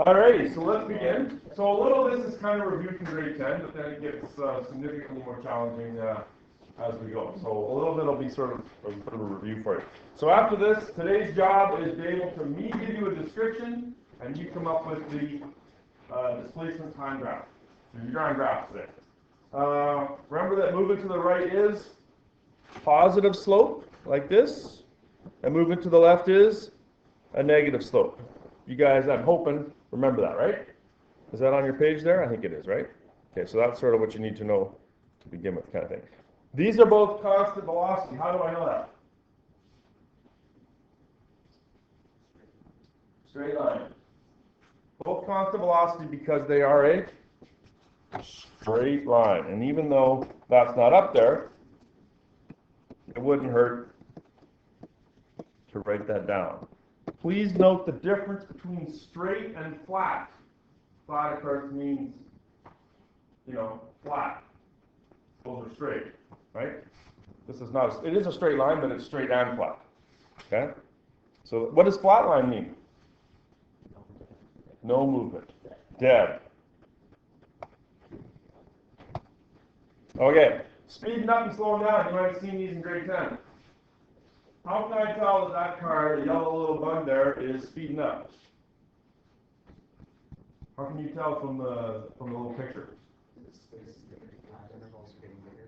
Alrighty, so let's begin. So a little of this is kind of review from grade 10, but then it gets significantly more challenging as we go. So a little bit will be sort of a review for you. So after this, today's job is to be able to give you a description, and you come up with the displacement time graph. So you're drawing graphs today. Remember that moving to the right is positive slope, like this, and moving to the left is a negative slope. You guys, I'm hoping, remember that, right? Is that on your page there? I think it is, right? Okay, so that's sort of what you need to know to begin with, kind of thing. These are both constant velocity. How do I know that? Straight line. Both constant velocity because they are a straight line. And even though that's not up there, it wouldn't hurt to write that down. Please note the difference between straight and flat. Flat, of course, means, flat. Those are straight, right? This is not, it is a straight line, but it's straight and flat. Okay? So what does flat line mean? No movement. Dead. Okay. Speeding up and slowing down. You might have seen these in grade 10. How can I tell that that car, the yellow little bug there, is speeding up? How can you tell from the little picture?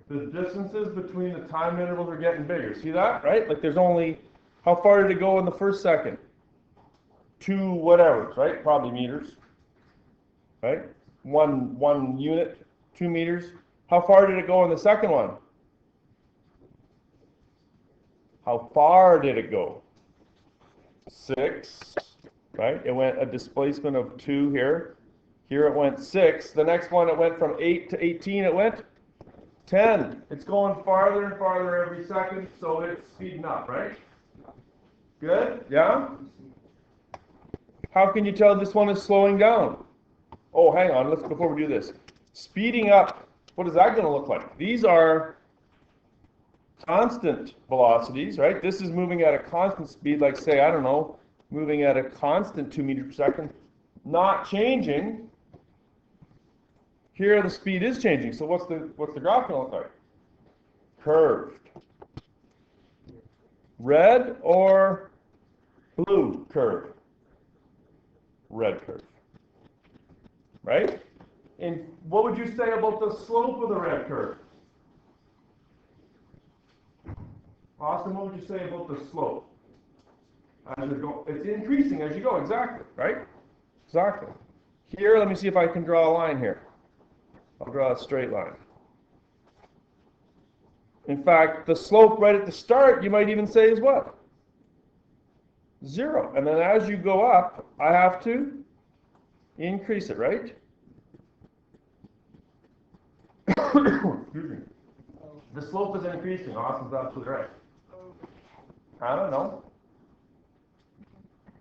The distances between the time intervals are getting bigger. See that, right? Like there's only, how far did it go in the first second? 2 whatever, right? Probably meters, right? One unit, 2 meters. How far did it go in the second one? How far did it go? 6, right? It went a displacement of 2 here. Here it went 6. The next one, it went from 8 to 18. It went 10. It's going farther and farther every second, so it's speeding up, right? Good? Yeah? How can you tell this one is slowing down? Oh, hang on. Before we do this. Speeding up, what is that going to look like? These are constant velocities, right? This is moving at a constant speed, like say, I don't know, moving at a constant 2 meters per second, not changing. Here the speed is changing. So what's the graph going to look like? Curved. Red or blue curve? Red curve. Right? And what would you say about the slope of the red curve? Austin, what would you say about the slope? As you go, it's increasing as you go, exactly, right? Exactly. Here, let me see if I can draw a line here. I'll draw a straight line. In fact, the slope right at the start, you might even say is what? 0. And then as you go up, I have to increase it, right? Excuse me. The slope is increasing. Austin's absolutely right. I don't know.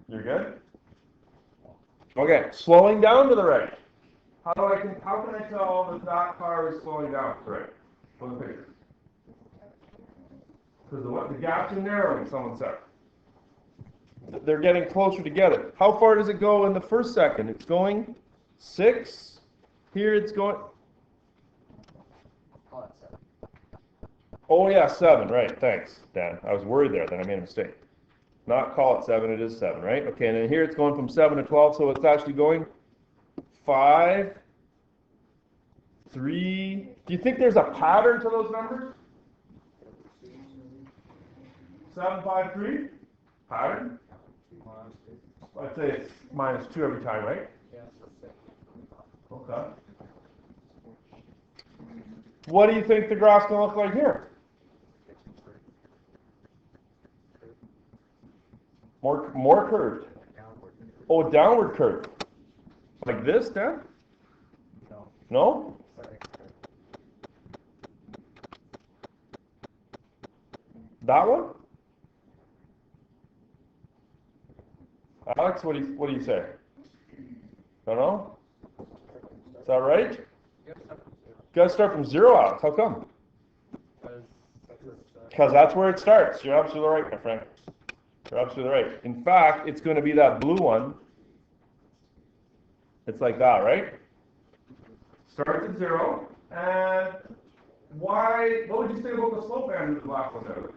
You're good? Okay, slowing down to the right. How can I tell that car is slowing down to the right from the picture? Because the gaps are narrowing, someone said. They're getting closer together. How far does it go in the first second? It's going 6. Here it's going. Oh yeah, 7, right, thanks, Dan. I was worried there, then I made a mistake. Not call it 7, it is 7, right? Okay, and then here it's going from 7 to 12, so it's actually going 5, 3. Do you think there's a pattern to those numbers? 7, 5, 3? Pattern? I'd say it's -2 every time, right? Okay. What do you think the graph's going to look like here? More curved. Oh, downward curve. Like this, Dan? No? That one? Alex, what do you say? Don't know? Is that right? You gotta start from 0, Alex. How come? Because that's where it starts. You're absolutely right, my friend. You're absolutely right. In fact, it's going to be that blue one It's like that, right? Starts at 0, and what would you say about the slope band of the last one there?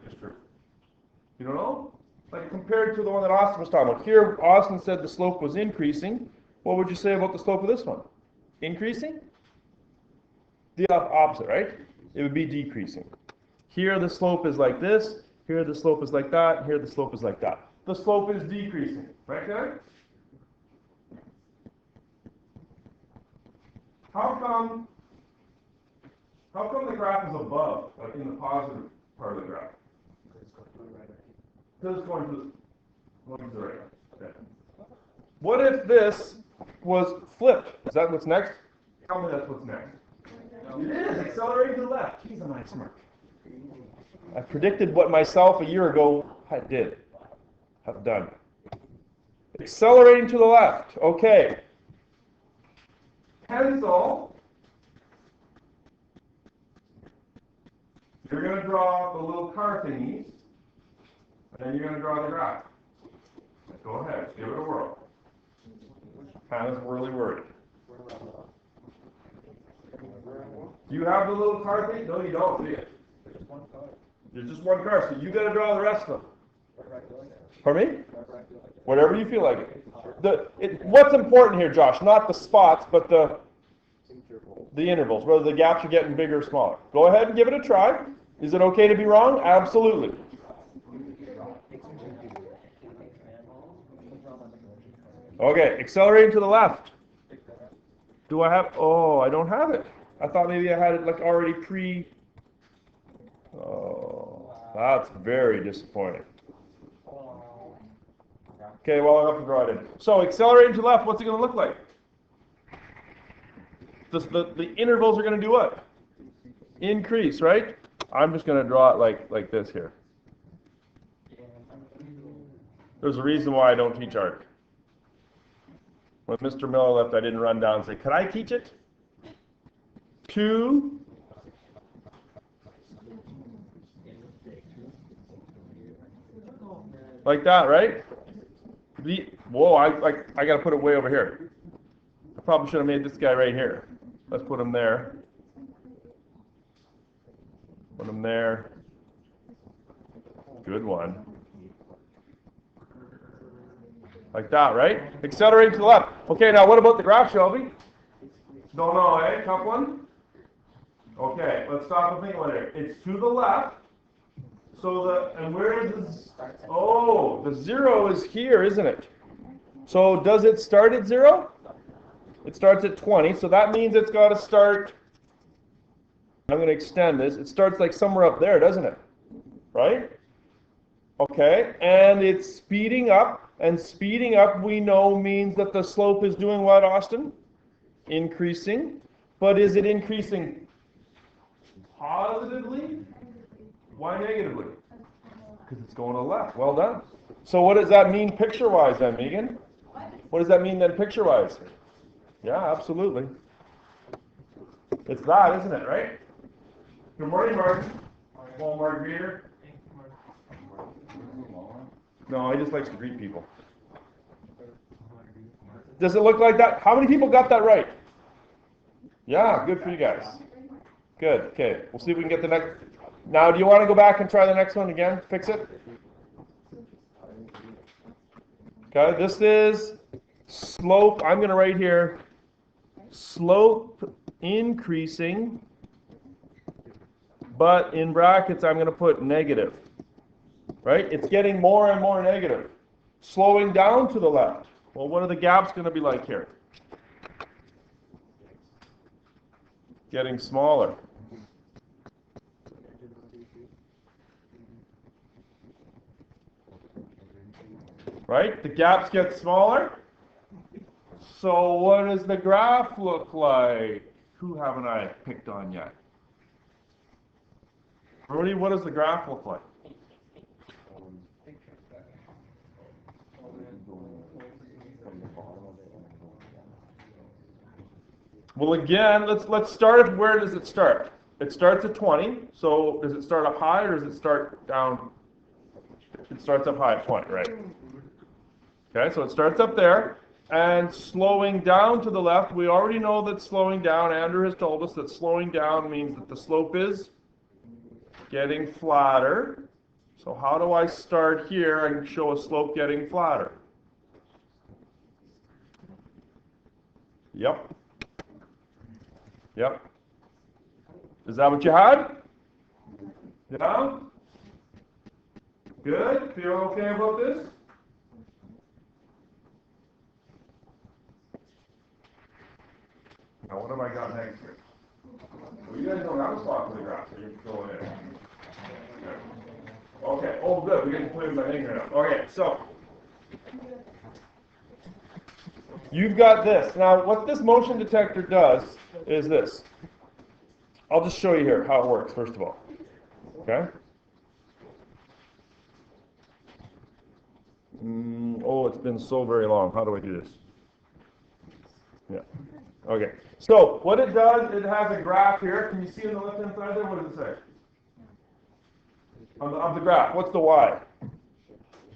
You don't know? Like compared to the one that Austin was talking about. Here, Austin said the slope was increasing. What would you say about the slope of this one? Increasing? The opposite, right? It would be decreasing. Here the slope is like this, here the slope is like that, here the slope is like that. The slope is decreasing, right there? How come the graph is above, like in the positive part of the graph? Because it's going to the right. Okay. What if this was flipped? Is that what's next? Tell me that's what's next. It is, accelerating to the left. He's a nice mark. I predicted what myself a year ago have done. Accelerating to the left. Okay. Pencil. You're going to draw the little car thingies, and then you're going to draw the graph. Go ahead, give it a whirl. Hannah's really worried. Do you have the little car thing? No, you don't, do you? There's just one car, so you got to draw the rest of them. Pardon me? Whatever you feel like it. What's important here, Josh? Not the spots, but the intervals, whether the gaps are getting bigger or smaller. Go ahead and give it a try. Is it okay to be wrong? Absolutely. Okay, accelerating to the left. Do I have? Oh, I don't have it. I thought maybe I had it like already Oh, that's very disappointing. Okay, well, I'll have to draw it in. So accelerating to the left, what's it going to look like? The intervals are going to do what? Increase, right? I'm just going to draw it like this here. There's a reason why I don't teach art. When Mr. Miller left, I didn't run down and say, could I teach it? 2. Like that, right? Whoa, I got to put it way over here. I probably should have made this guy right here. Let's put him there. Put him there. Good one. Like that, right? Accelerating to the left. Okay, now what about the graph, Shelby? Don't know, eh? Tough one? Okay, let's stop and think about it. It's to the left. So and where is this? Oh, the 0 is here, isn't it? So does it start at 0? It starts at 20, so that means it's got to start, I'm going to extend this, it starts like somewhere up there, doesn't it? Right? Okay, and it's speeding up, and speeding up we know means that the slope is doing what, Austin? Increasing. But is it increasing positively? Why negatively? Because it's going to the left. Well done. So what does that mean picture-wise then, Megan? What does that mean then picture-wise? Yeah, absolutely. It's that, isn't it, right? Good morning, Martin. Walmart greeter. No, he just likes to greet people. Does it look like that? How many people got that right? Yeah, good for you guys. Good, okay. We'll see if we can get the next. Now, do you want to go back and try the next one again? Fix it? Okay, this is slope. I'm going to write here slope increasing, but in brackets I'm going to put negative. Right? It's getting more and more negative. Slowing down to the left. Well, what are the gaps going to be like here? Getting smaller. Right? The gaps get smaller. So what does the graph look like? Who haven't I picked on yet? Rudy, what does the graph look like? Well, again, let's start at where does it start? It starts at 20. So does it start up high or does it start down? It starts up high at 20, right? Okay, so it starts up there. and slowing down to the left. We already know that slowing down, Andrew has told us that slowing down means that the slope is getting flatter. So how do I start here and show a slope getting flatter? Yep. Yep. Is that what you had? Yeah? Good? Feel okay about this? Now what have I got next here? Well, you guys don't have a spot for the graph, so you can fill it in. Okay, oh good, we get to play with my finger now. Okay, so you've got this. Now what this motion detector does is this. I'll just show you here how it works, first of all. Okay? Oh, it's been so very long. How do I do this? Yeah. Okay. So what it does, it has a graph here. Can you see on the left-hand side there? What does it say? Of the graph. What's the Y?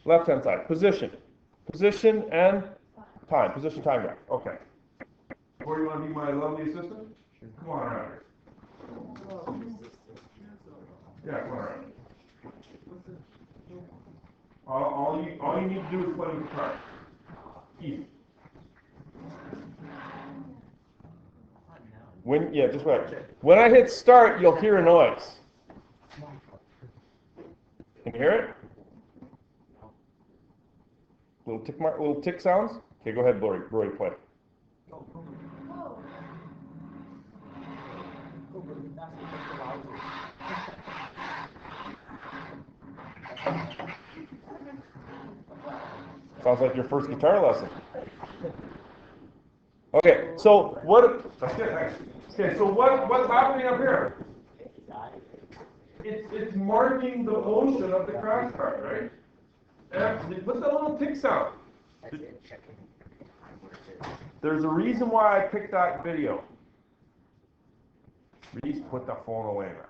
Left-hand side. Position. Position and time. Position, time graph. Okay. Or you want to be my lovely assistant? Come on around here. Yeah, come on around. All you need to do is play with the card. Easy. Just wait. When I hit start, you'll hear a noise. Can you hear it? Little tick sounds? Okay, go ahead, Brody, play. Sounds like your first guitar lesson. Okay, so that's good, thanks. Okay, so what's happening up here? It's marking the motion of the crash cart, right? And what's that little tick sound? There's a reason why I picked that video. Please put the phone away now.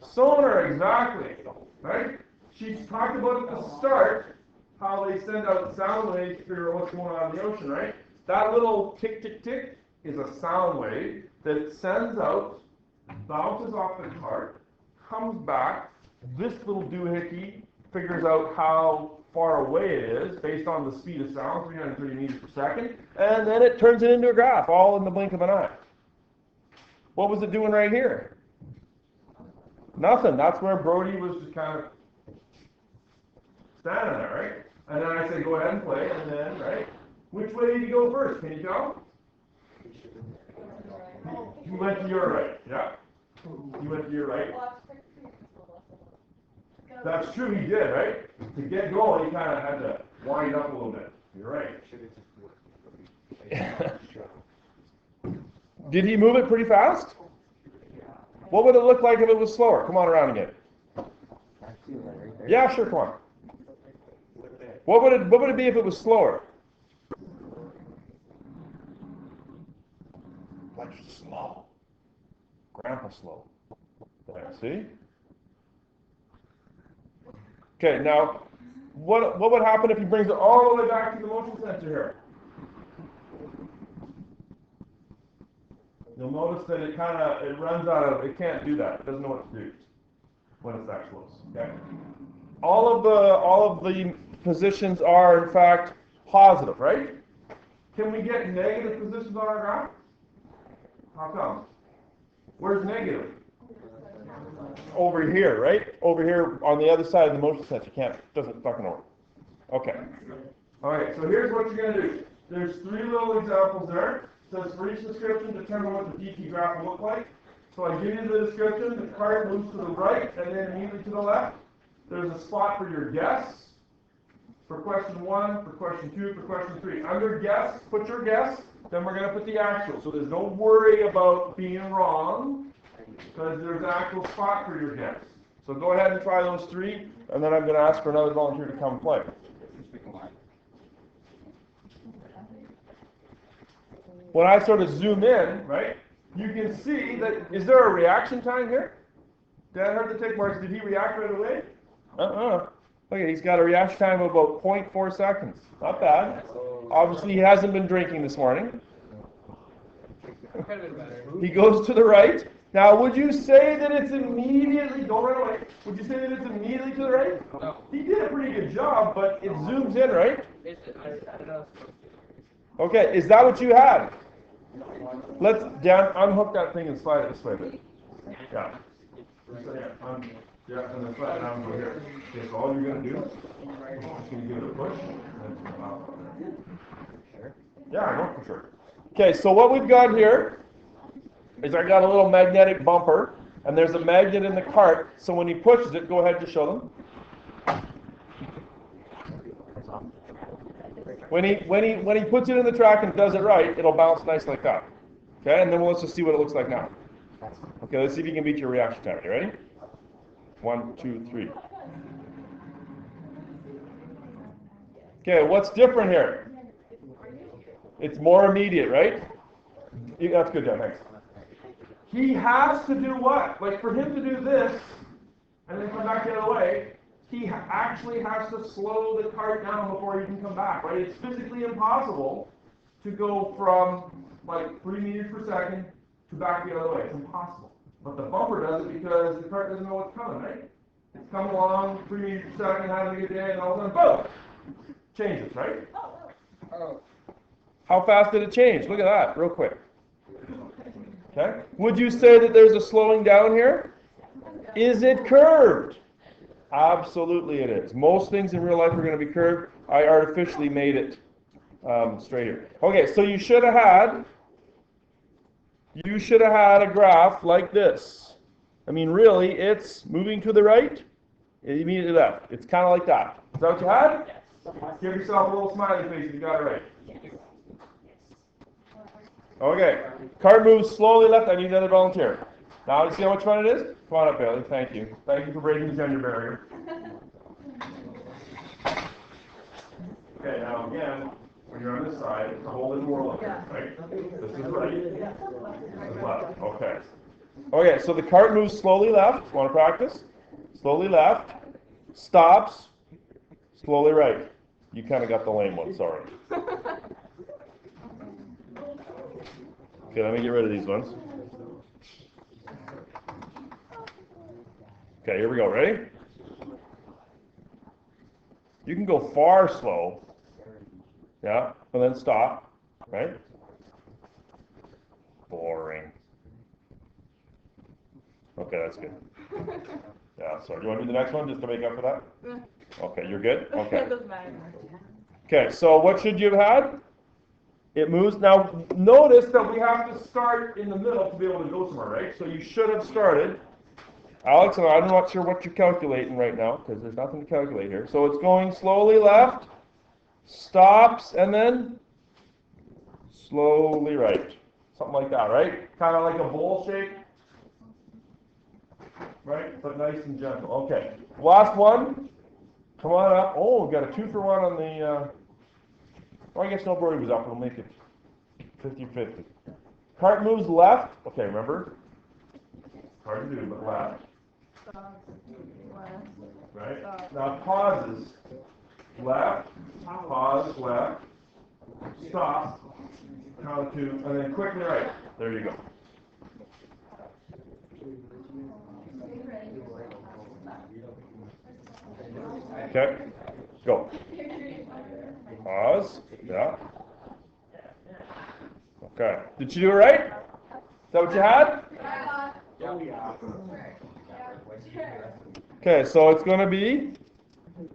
Sonar, exactly. Right? She talked about at the start how they send out sound waves to figure out what's going on in the ocean, right? That little tick, tick, tick is a sound wave that sends out, bounces off the cart, comes back. This little doohickey figures out how far away it is based on the speed of sound, 330 meters per second, and then it turns it into a graph, all in the blink of an eye. What was it doing right here? Nothing. That's where Brody was just kind of standing there, right? And then I say, go ahead and play, and then, right? Which way did you go first? Can you tell? You went to your right, yeah? You went to your right. That's true, he did, right? To get going, he kind of had to wind up a little bit. You're right. Did he move it pretty fast? What would it look like if it was slower? Come on around again. Yeah, sure, come on. What would it be if it was slower? Like slow. Grandpa slow. There, see? Okay, now, what would happen if he brings it all the way back to the motion sensor here? You'll notice that it runs out of, it can't do that. It doesn't know what to do when it's that close. Okay? All of the positions are in fact positive, right? Can we get negative positions on our graph? How come? Where's negative? Over here, right? Over here on the other side of the motion sensor. Doesn't fucking work. Okay. Alright, so here's what you're going to do. There's 3 little examples there. It says for each description, determine what the DT graph will look like. So I give you the description, the card moves to the right and then immediately to the left. There's a spot for your guess. For question 1, for question 2, for question 3. Under guess, put your guess, then we're going to put the actual. So there's no worry about being wrong, because there's an actual spot for your guess. So go ahead and try those 3, and then I'm going to ask for another volunteer to come play. When I sort of zoom in, right, you can see that, is there a reaction time here? Did I heard the tick marks? Did he react right away? Okay, he's got a reaction time of about 0.4 seconds. Not bad. Obviously, he hasn't been drinking this morning. He goes to the right. Now, would you say that it's immediately, don't run away, would you say that it's immediately to the right? No. He did a pretty good job, but it zooms in, right? Okay, is that what you had? Let's, Dan, unhook that thing and slide it this way a bit. Yeah. Yeah, and then slide it down over here. Okay, so all you're going to do is just going to give it a push. And then come out. Yeah, I know for sure. Okay, so what we've got here is I got a little magnetic bumper, and there's a magnet in the cart, so when he pushes it, go ahead to show them. When he puts it in the track and does it right, it'll bounce nice like that. Okay, and then let's just see what it looks like now. Okay, let's see if you can beat your reaction time. You ready? 1, 2, 3. Okay, what's different here? It's more immediate, right? That's good, John, thanks. He has to do what? Like for him to do this and then come back the other way, he actually has to slow the cart down before he can come back, right? It's physically impossible to go from like 3 meters per second to back the other way. It's impossible. But the bumper does it because the cart doesn't know what's coming, right? It's coming along 3 meters per second, having a good day, and all of a sudden, boom! Changes, right? Oh. How fast did it change? Look at that, real quick. Okay. Would you say that there's a slowing down here? Is it curved? Absolutely it is. Most things in real life are going to be curved. I artificially made it straighter. Okay, so you should have had a graph like this. I mean, really, it's moving to the right, immediately left. It's kind of like that. Is that what you had? Give yourself a little smiley face if you got it right. Okay, cart moves slowly left. I need another volunteer. Now, you see how much fun it is? Come on up, Bailey. Thank you. Thank you for breaking the gender barrier. Okay, now again, when you're on this side, it's a whole little world up here, right? This is right. This is left. Okay. Okay, so the cart moves slowly left. Want to practice? Slowly left. Stops. Slowly right. You kind of got the lame one, sorry. Okay, let me get rid of these ones. Okay, here we go. Ready? You can go far slow. Yeah, and then stop. Right? Boring. Okay, that's good. Yeah, so do you want to do the next one just to make up for that? Okay, you're good? Okay. It doesn't matter. Okay, so what should you have had? It moves. Now, notice that we have to start in the middle to be able to go somewhere, right? So you should have started. Alex, I'm not sure what you're calculating right now because there's nothing to calculate here. So it's going slowly left, stops, and then slowly right. Something like that, right? Kind of like a bowl shape. Right? But nice and gentle. Okay. Last one. Come on up. Oh, we've got a 2-for-1 on the... I guess nobody was up. We'll make it 50-50. Cart moves left. Okay, remember? Hard to do, but left. Right? Now pauses. Left. Pause. Left. Stop. Count to 2. And then quickly right. There you go. Okay. Go. Pause. Yeah. Okay. Did you do it right? Is that what you had? Okay, so it's going to be,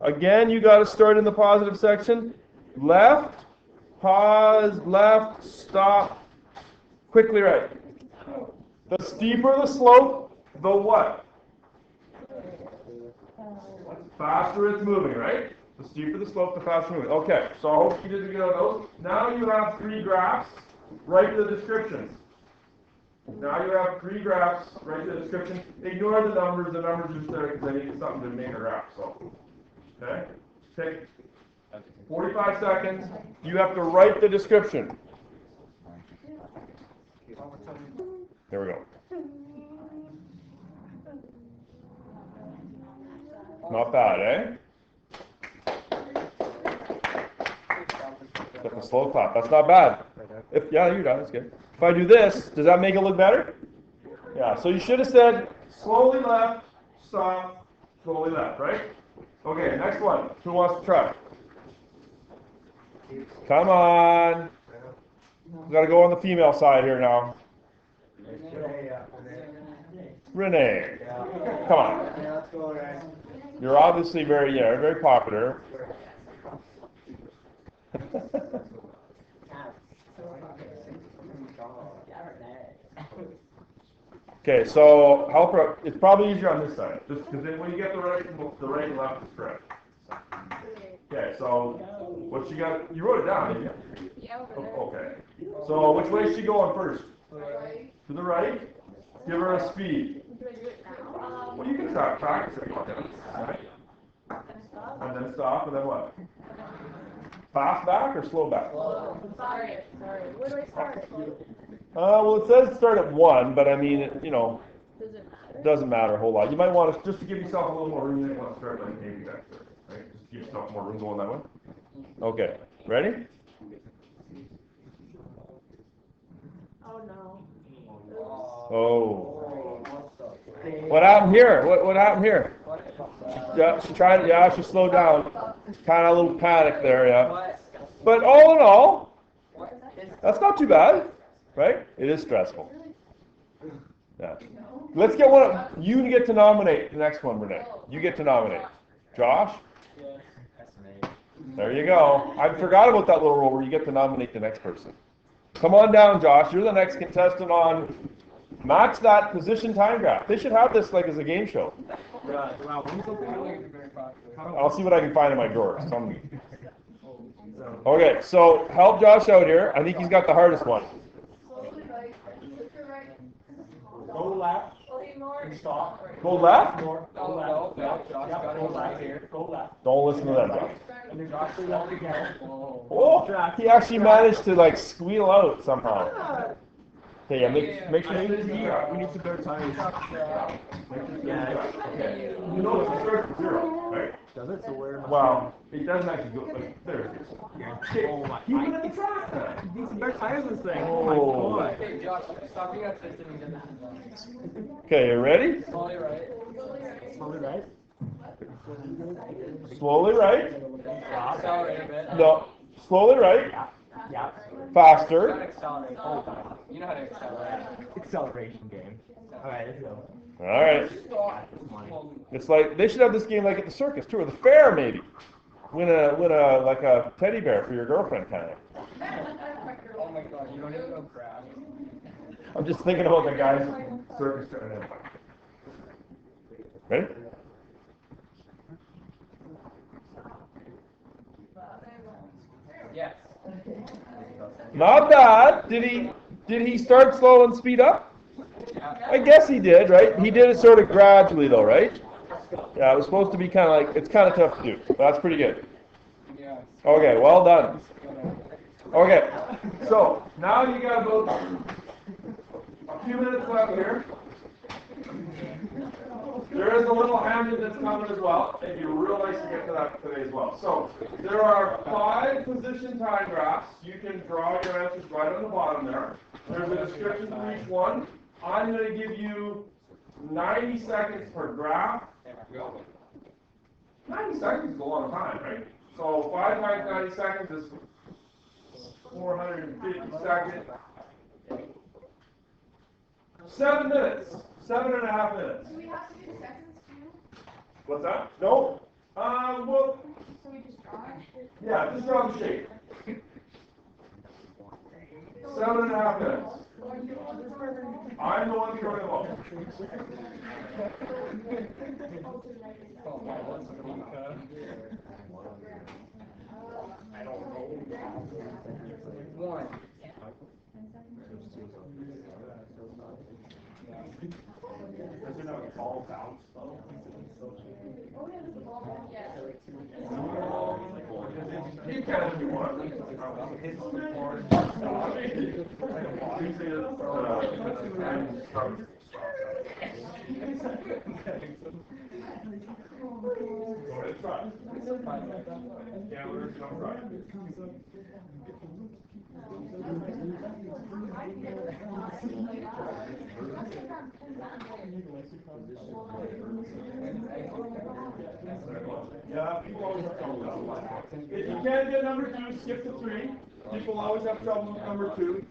again, you got to start in the positive section. Left, pause, left, stop, quickly right. The steeper the slope, the what? Faster it's moving, right? The steeper the slope, the faster moving. Okay, so I hope you did get on those. Now you have 3 graphs. Write the descriptions. Now you have 3 graphs. Write the description. Ignore the numbers. The numbers are just there because I need something to make a graph. So, okay, take 45 seconds. You have to write the description. Here we go. Not bad, eh? Got the slow clap. That's not bad. Yeah, you're done. That's good. If I do this, does that make it look better? Yeah. So you should have said slowly left, stop, slowly left, right? Okay. Next one. Who wants to try? Come on. We got to go on the female side here now. Renee. Come on. You're obviously very popular. Okay, so help her. It's probably easier on this side, just because then when you get the right and left is correct. Okay, so what you got? You wrote it down, didn't you? Yeah, over there. Okay. So which way is she going first? To the right. Give her a speed. Do I do it now? Well, you can start practicing. Right? And then stop, and then what? Fast back or slow back? Sorry. Where do I start? Well, it says start at 1, but I mean, Does it matter? doesn't matter a whole lot. You might want to, just to give yourself a little more room, you might want to start like maybe back there, right? Just give yourself more room going that way. Okay, ready? Oh no. Oh. What happened here? What happened here? Yeah, she slowed down. Kind of a little panic there, yeah. But all in all, that's not too bad, right? It is stressful. Yeah. Let's get one. You get to nominate the next one, Renee. You get to nominate. Josh? There you go. I forgot about that little rule where you get to nominate the next person. Come on down, Josh. You're the next contestant on Match That Position Time Graph. They should have this like as a game show. I'll see what I can find in my drawers. Okay, so help Josh out here. I think he's got the hardest one. Go left. Stop. Go left? Go left. Go left here. Go left. Don't listen to them, Josh. And then Josh goes left again. Oh, he actually managed to like squeal out somehow. Okay, yeah, make sure We need some better time. Okay. You know it starts at 0, right? Does it? So where? Well, it doesn't actually go. Like, there it is. Oh my! Keep it at the track then. You need some better time this thing. Oh. My God. Hey, Josh, stop. You got to sit and Okay, you ready? Slowly right. Slowly right. Slowly right. Accelerate a bit. No, slowly right. Yeah. Faster. Not accelerate. You know how to accelerate. Acceleration game. All right, let's go. All right. It's like they should have this game like at the circus too, or the fair maybe. Win a like a teddy bear for your girlfriend kind of. Oh my God, you don't even know crap. I'm just thinking about the guys in circus trying to. Ready? Yes. Not bad. Did he start slow and speed up? I guess he did, right? He did it sort of gradually though, right? Yeah, it was supposed to be kind of like, it's kind of tough to do, but that's pretty good. Yeah. Okay, well done. Okay, so now you got about a few minutes left here. There is a little handout that's coming as well. It'd be real nice to get to that today as well. So there are 5 position time graphs. You can draw your answers right on the bottom there. There's a description for each one. I'm going to give you 90 seconds per graph. 90 seconds is a long time, right? So 5 times 90 seconds is 450 seconds. 7 minutes. 7.5 minutes. Do we have to do seconds too? What's that? No. Well, So we just draw it? yeah, just draw the shape. 7.5 minutes. I'm the one throwing them up. One. You can if you want. Go ahead, try. Yeah, we're going to try. Yeah, people always have trouble with that. If you can't get number 2, skip to 3. People always have trouble with number 2.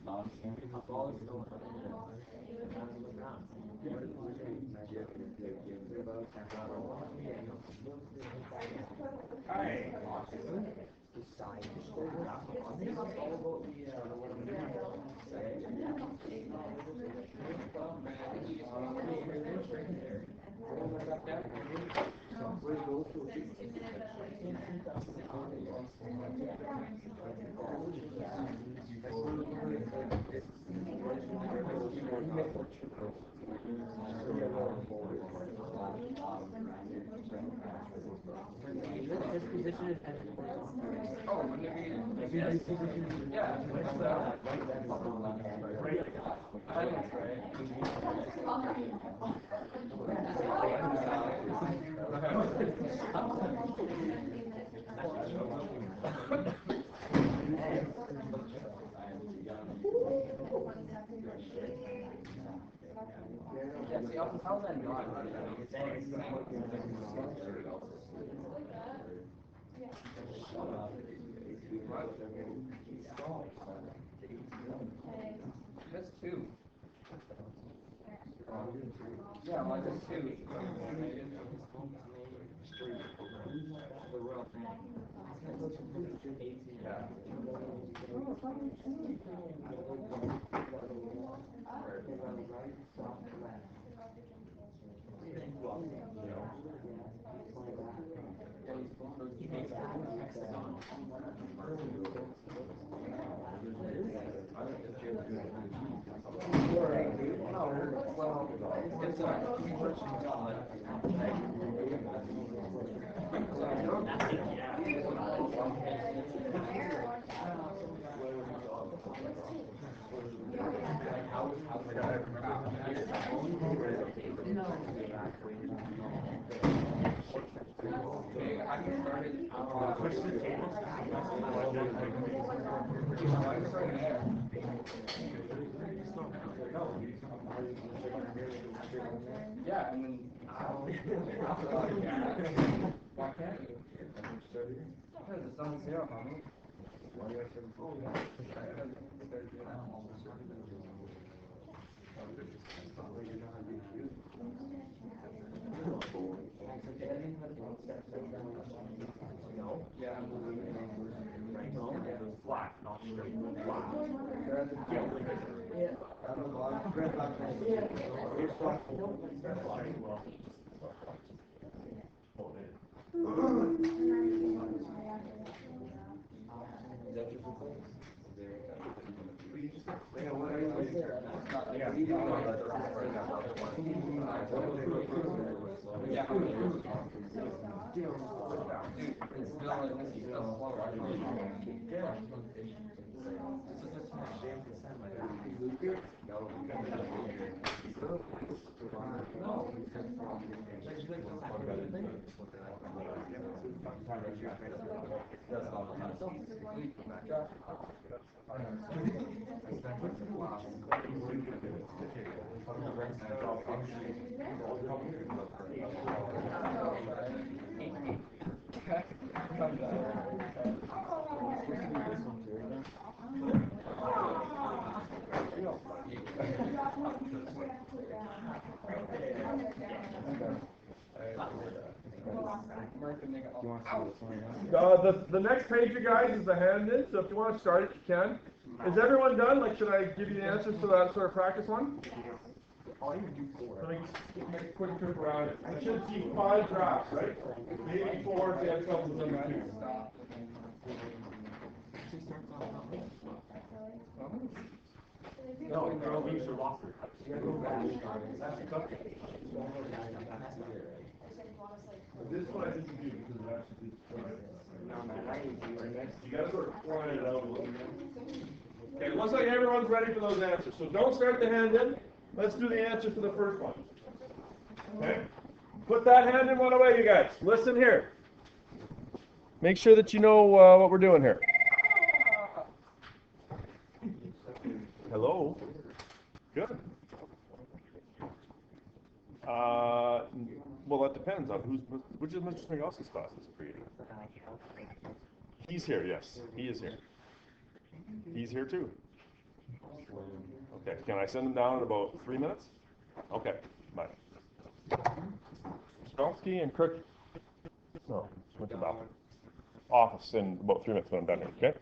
His position is Oh, wouldn't it be? Yeah. What's that? I think it's yeah, see, how that not? That's 2. Yeah, like that's 2. Yeah, and then why can't you? Because it's on 0, homie. Yeah, flat, not straight. The next page, you guys, is the hand-in, so if you want to start it, you can. Is everyone done? Like, should I give you the answers to that sort of practice one? Let me make a quick trip around it. I should see 5 drafts, right? Maybe 4 if you have trouble with number 2. No, girl leaves her locker. This one I didn't do because it actually you gotta sort of plan it out a little bit. Okay, it looks like everyone's ready for those answers. So don't start the hand in. Let's do the answer for the first one. Okay? Put that hand in one away, you guys. Listen here. Make sure that you know what we're doing here. Hello? Good. Well, that depends on which of Mr. Smigalski's classes for you. He's here, yes. He is here. He's here too. Okay, can I send him down in about 3 minutes? Okay, bye. Smigalski and Kirk. No, went to the office in about 3 minutes when I'm done here, okay?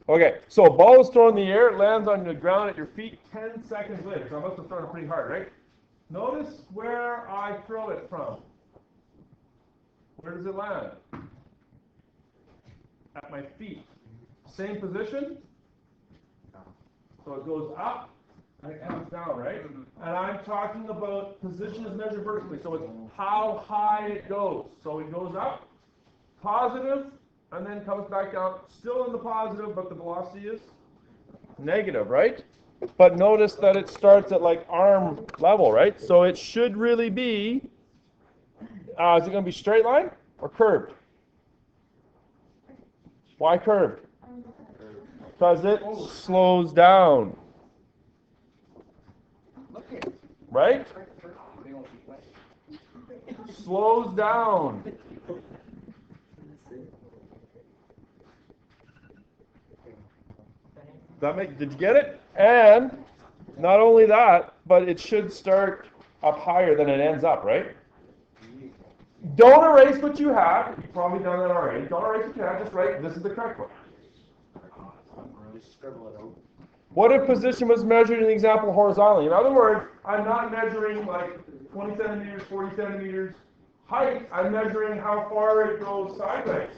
Okay, so a ball is thrown in the air, it lands on the ground at your feet 10 seconds later. So I must have thrown it pretty hard, right? Notice where I throw it from. Where does it land? At my feet. Same position? So it goes up and it comes down, right? And I'm talking about position is measured vertically. So it's how high it goes. So it goes up, positive, and then comes back down, still in the positive, but the velocity is negative, right? But notice that it starts at like arm level, right? So it should really be, is it going to be straight line or curved? Why curved? Because it slows down, right? Slows down. Did you get it? And not only that, but it should start up higher than it ends up, right? Don't erase what you have. You've probably done that already. Don't erase what you have. Just write, this is the correct one. What if position was measured in the example horizontally? In other words, I'm not measuring like 20 centimeters, 40 centimeters height. I'm measuring how far it goes sideways.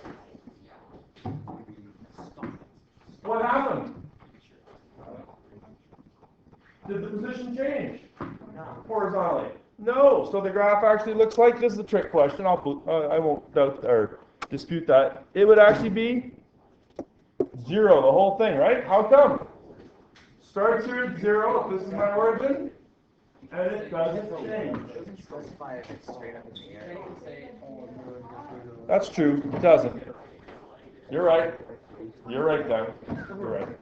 What happened? Did the position change? Horizontally? No. So the graph actually looks like this is a trick question. I won't doubt or dispute that. It would actually be 0, the whole thing, right? How come? Starts here at 0. This is my origin, and it doesn't change. That's true. It doesn't. You're right. You're right, Dan. You're right.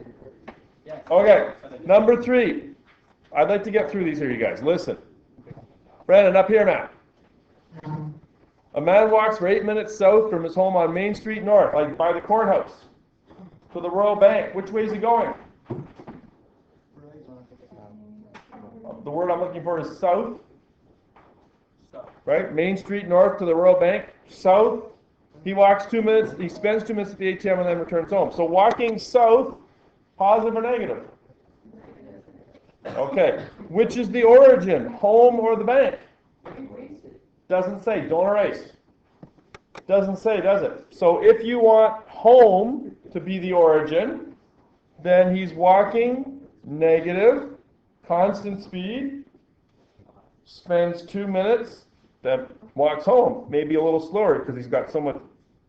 Okay. Number 3. I'd like to get through these here, you guys. Listen. Brandon, up here now. A man walks for 8 minutes south from his home on Main Street North, like by the courthouse, to the Royal Bank. Which way is he going? The word I'm looking for is south. Right? Main Street North to the Royal Bank. South. He walks 2 minutes. He spends 2 minutes at the ATM and then returns home. So walking south, positive or negative? Okay. Which is the origin? Home or the bank? Doesn't say. Don't erase. Doesn't say, does it? So if you want home to be the origin, then he's walking negative, constant speed, spends 2 minutes, then walks home. Maybe a little slower because he's got so much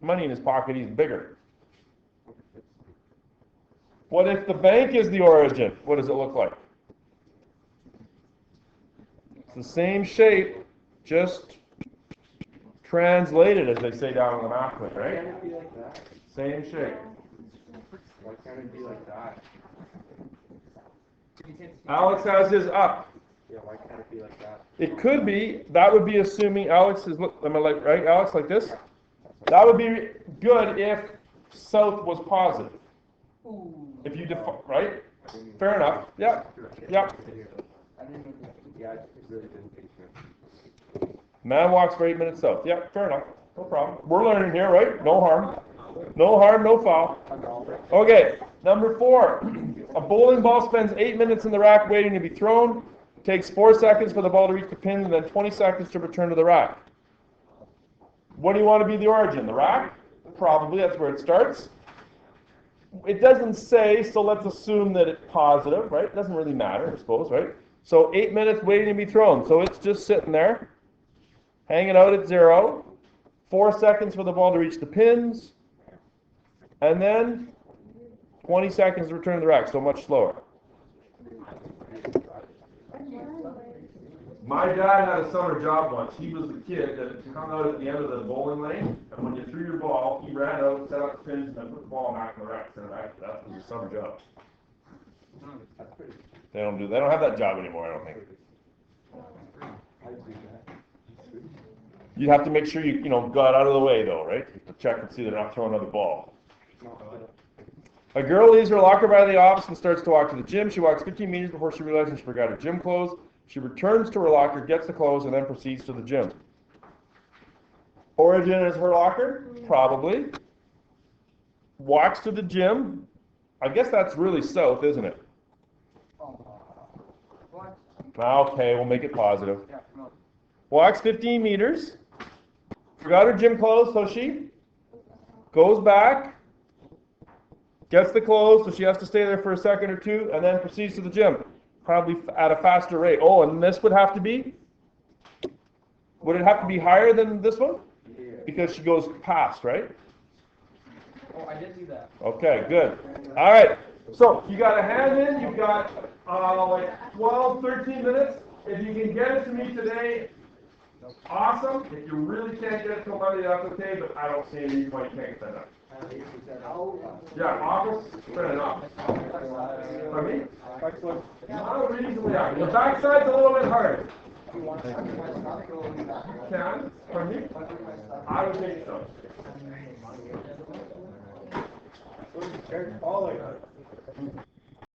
money in his pocket, he's bigger. What if the bank is the origin? What does it look like? It's the same shape, just translated, as they say down on the map, right? Why can't it be like that? Same shape. Why can't it be like that? Alex has his up. Yeah, why can't it be like that? It could be, that would be assuming Alex is, am I like, right, Alex, like this? That would be good if south was positive. If you define, right? Fair enough. Yep. Yep. Yeah, I really didn't think so. Man walks for 8 minutes south. Yep, fair enough. No problem. We're learning here, right? No harm. No harm, no foul. Okay, number 4. A bowling ball spends 8 minutes in the rack waiting to be thrown. Takes 4 seconds for the ball to reach the pin and then 20 seconds to return to the rack. What do you want to be the origin? The rack? Probably, that's where it starts. It doesn't say, so let's assume that it's positive, right? It doesn't really matter, I suppose, right? So 8 minutes waiting to be thrown. So it's just sitting there, hanging out at 0. 4 seconds for the ball to reach the pins. And then 20 seconds to return to the rack, so much slower. My dad had a summer job once. He was the kid that hung out at the end of the bowling lane, and when you threw your ball, he ran out, set up the pins, and then put the ball back in the rack. That was his summer job. That's pretty They don't have that job anymore, I don't think. You have to make sure you got out of the way though, right? To check and see they're not throwing another ball. A girl leaves her locker by the office and starts to walk to the gym. She walks 15 meters before she realizes she forgot her gym clothes. She returns to her locker, gets the clothes, and then proceeds to the gym. Origin is her locker? Probably. Walks to the gym. I guess that's really south, isn't it? Okay, we'll make it positive. Walks 15 meters. Forgot her gym clothes, so she goes back, gets the clothes, so she has to stay there for a second or two, and then proceeds to the gym. Probably at a faster rate. Oh, and this would have to be? Would it have to be higher than this one? Because she goes past, right? Oh, I did do that. Okay, good. All right. So you got a hand in. You've got like 12, 13 minutes. If you can get it to me today, awesome. If you really can't get it till Monday, that's okay. But I don't see any reason why you can't get that done. Yeah, office, fair enough. Pardon me? Not reasonably hard. The backside's a little bit harder. Can? Pardon me? I would think so.